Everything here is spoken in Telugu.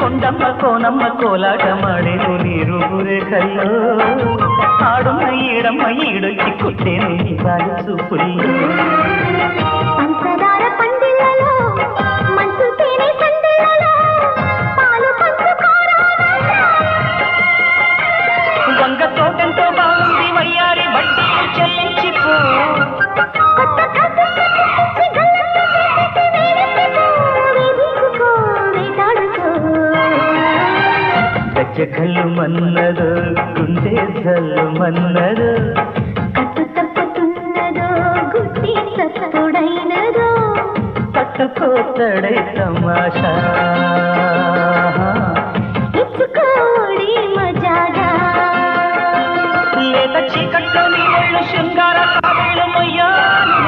కొండమ్మ కోనమ్మ కోలాట మాడేను నీరు రేఖల్లో ఆడున్న ఈడమ్మ ఈడొచ్చి కొట్టేను నీ గాలి చూపుల్లో వంగ తోటంతో బాగుంది వయ్యారి బట్టి చెల్లించిపో గజ్జకల్లు మన్నదో గుండె జల్లు మన్నదో కట్టు తప్పుతున్నదో గుడ్డి సత్తుడైనదో పట్టుకోతడై తమాషా ఇచ్చుకోడి మజాగా లేత చీకట్లో నీ ఒళ్ళు శృంగార కావేలు మొయ్యాలి